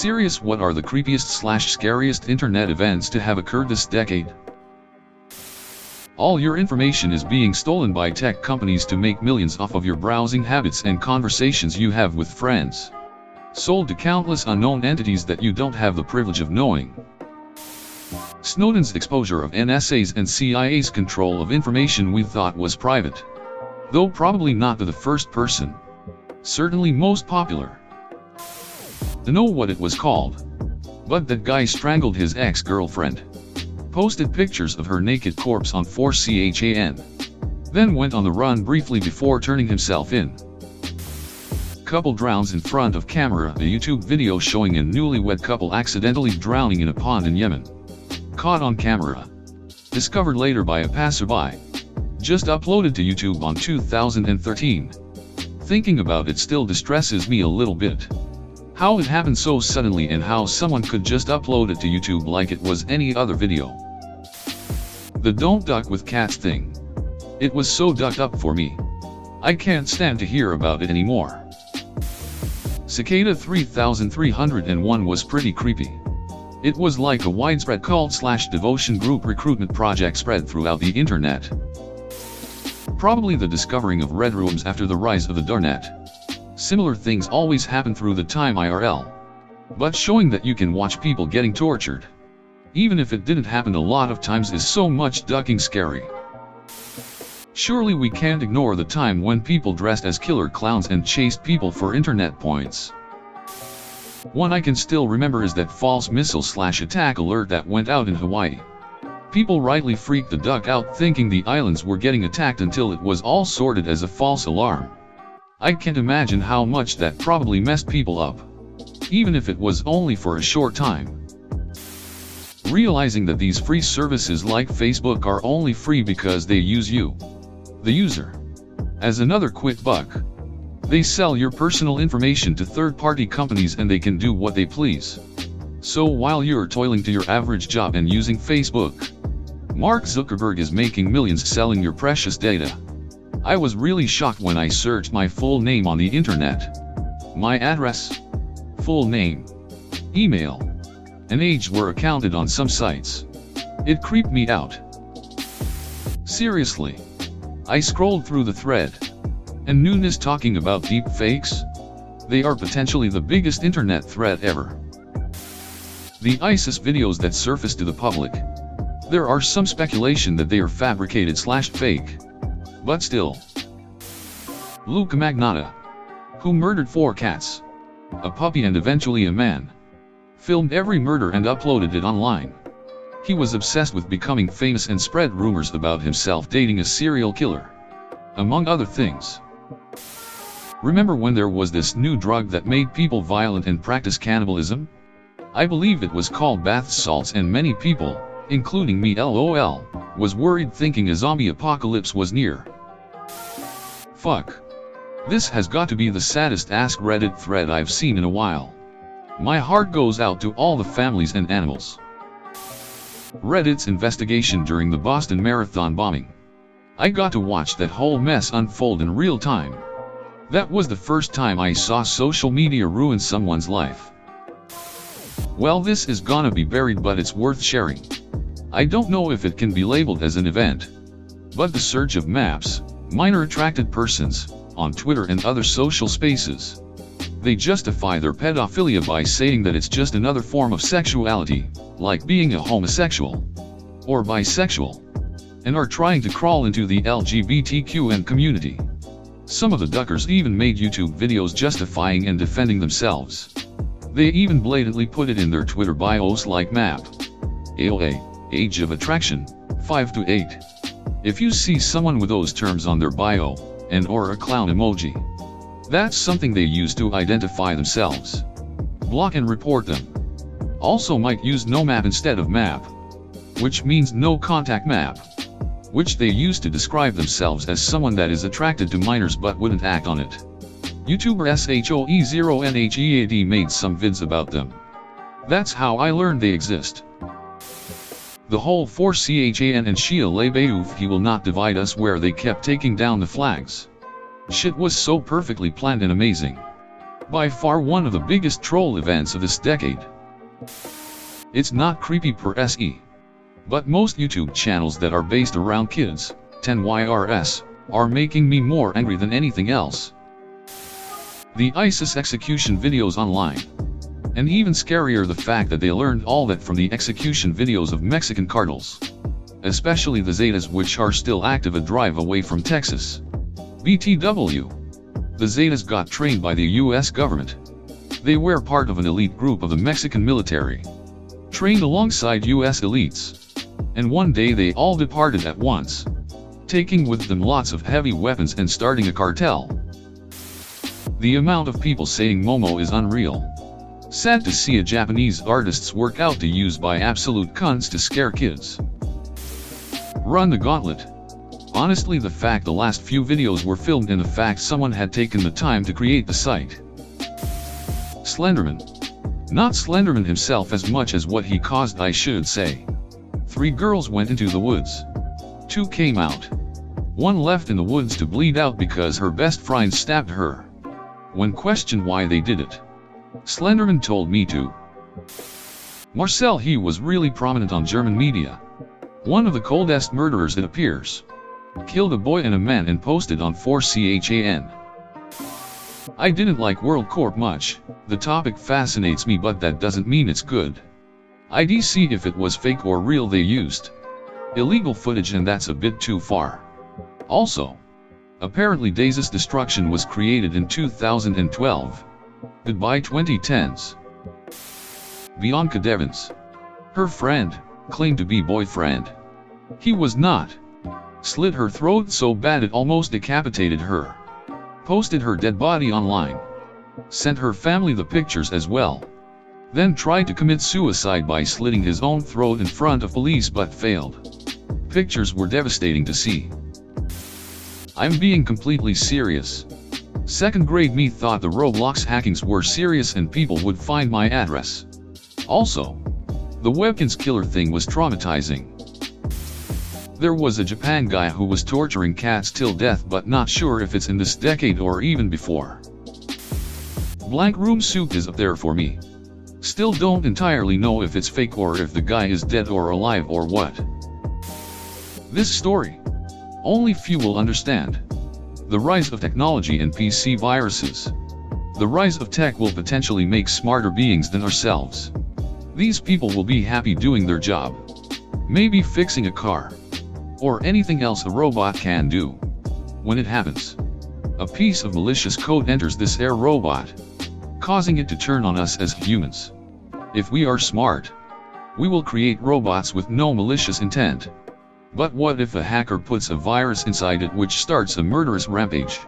Serious, what are the creepiest/scariest internet events to have occurred this decade? All your information is being stolen by tech companies to make millions off of your browsing habits and conversations you have with friends. Sold to countless unknown entities that you don't have the privilege of knowing. Snowden's exposure of NSA's and CIA's control of information we thought was private. Though probably not to the first person. Certainly most popular. To know what it was called. But that guy strangled his ex-girlfriend. Posted pictures of her naked corpse on 4chan. Then went on the run briefly before turning himself in. Couple drowns in front of camera. A YouTube video showing a newlywed couple accidentally drowning in a pond in Yemen. Caught on camera. Discovered later by a passerby. Just uploaded to YouTube on 2013. Thinking about it still distresses me a little bit. How it happened so suddenly and how someone could just upload it to YouTube like it was any other video. The don't duck with cats thing. It was so ducked up for me. I can't stand to hear about it anymore. Cicada 3301 was pretty creepy. It was like a widespread cult/devotion group recruitment project spread throughout the internet. Probably the discovering of red rooms after the rise of the darknet. Similar things always happen through the time IRL. But showing that you can watch people getting tortured, even if it didn't happen a lot of times, is so much ducking scary. Surely we can't ignore the time when people dressed as killer clowns and chased people for internet points. One I can still remember is that false missile/attack alert that went out in Hawaii. People rightly freaked the duck out thinking the islands were getting attacked until it was all sorted as a false alarm. I can't imagine how much that probably messed people up. Even if it was only for a short time. Realizing that these free services like Facebook are only free because they use you, the user, as another quick buck. They sell your personal information to third-party companies and they can do what they please. So while you're toiling to your average job and using Facebook, Mark Zuckerberg is making millions selling your precious data. I was really shocked when I searched my full name on the internet. My address, full name, email, and age were accounted on some sites. It creeped me out. Seriously. I scrolled through the thread. And newness talking about deep fakes? They are potentially the biggest internet threat ever. The ISIS videos that surfaced to the public. There are some speculation that they are fabricated/fake. But still. Luca Magnotta, who murdered 4 cats, a puppy and eventually a man, filmed every murder and uploaded it online. He was obsessed with becoming famous and spread rumors about himself dating a serial killer, among other things. Remember when there was this new drug that made people violent and practice cannibalism? I believe it was called bath salts, and many people, including me LOL, was worried thinking a zombie apocalypse was near. Fuck. This has got to be the saddest AskReddit thread I've seen in a while. My heart goes out to all the families and animals. Reddit's investigation during the Boston Marathon bombing. I got to watch that whole mess unfold in real time. That was the first time I saw social media ruin someone's life. Well, this is gonna be buried, but it's worth sharing. I don't know if it can be labeled as an event, but the surge of maps, minor attracted persons, on Twitter and other social spaces. They justify their pedophilia by saying that it's just another form of sexuality, like being a homosexual or bisexual, and are trying to crawl into the LGBTQN community. Some of the duckers even made YouTube videos justifying and defending themselves. They even blatantly put it in their Twitter bios like map, AOA, age of attraction, 5 to 8. If you see someone with those terms on their bio, and or a clown emoji, that's something they use to identify themselves. Block and report them. Also might use no map instead of map, which means no contact map, which they use to describe themselves as someone that is attracted to minors but wouldn't act on it. YouTuber SHOE0NHEAD made some vids about them. That's how I learned they exist. The whole 4chan and Shia Lebeouf he will not divide us where they kept taking down the flags. Shit was so perfectly planned and amazing. By far one of the biggest troll events of this decade. It's not creepy per se. But most YouTube channels that are based around kids, 10YRS, are making me more angry than anything else. The ISIS execution videos online. And even scarier the fact that they learned all that from the execution videos of Mexican cartels. Especially the Zetas, which are still active a drive away from Texas. BTW. The Zetas got trained by the US government. They were part of an elite group of the Mexican military. Trained alongside US elites. And one day they all departed at once. Taking with them lots of heavy weapons and starting a cartel. The amount of people saying Momo is unreal. Sad to see a Japanese artist's work out to use by absolute cunts to scare kids. Run the gauntlet. Honestly, the fact the last few videos were filmed and the fact someone had taken the time to create the site. Slenderman. Not Slenderman himself as much as what he caused, I should say. 3 girls went into the woods. 2 came out. 1 left in the woods to bleed out because her best friend stabbed her. When questioned why they did it, Slenderman told me to. Marcel, he was really prominent on German media. One of the coldest murderers, it appears. Killed a boy and a man and posted on 4chan. I didn't like World Corp much. The topic fascinates me, but that doesn't mean it's good. I'd see if it was fake or real they used illegal footage, and that's a bit too far. Also, apparently Daisy's destruction was created in 2012. Goodbye 2010s. Bianca Devins. Her friend claimed to be boyfriend. He was not. Slit her throat so bad it almost decapitated her. Posted her dead body online. Sent her family the pictures as well. Then tried to commit suicide by slitting his own throat in front of police but failed. Pictures were devastating to see. I'm being completely serious. 2nd grade me thought the Roblox hackings were serious and people would find my address. Also, the Webkins killer thing was traumatizing. There was a Japan guy who was torturing cats till death, but not sure if it's in this decade or even before. Blank Room Soup is up there for me. Still don't entirely know if it's fake or if the guy is dead or alive or what. This story, only few will understand. The rise of technology and PC viruses. The rise of tech will potentially make smarter beings than ourselves. These people will be happy doing their job. Maybe fixing a car. Or anything else a robot can do. When it happens, a piece of malicious code enters this air robot, causing it to turn on us as humans. If we are smart, we will create robots with no malicious intent. But what if a hacker puts a virus inside it which starts a murderous rampage?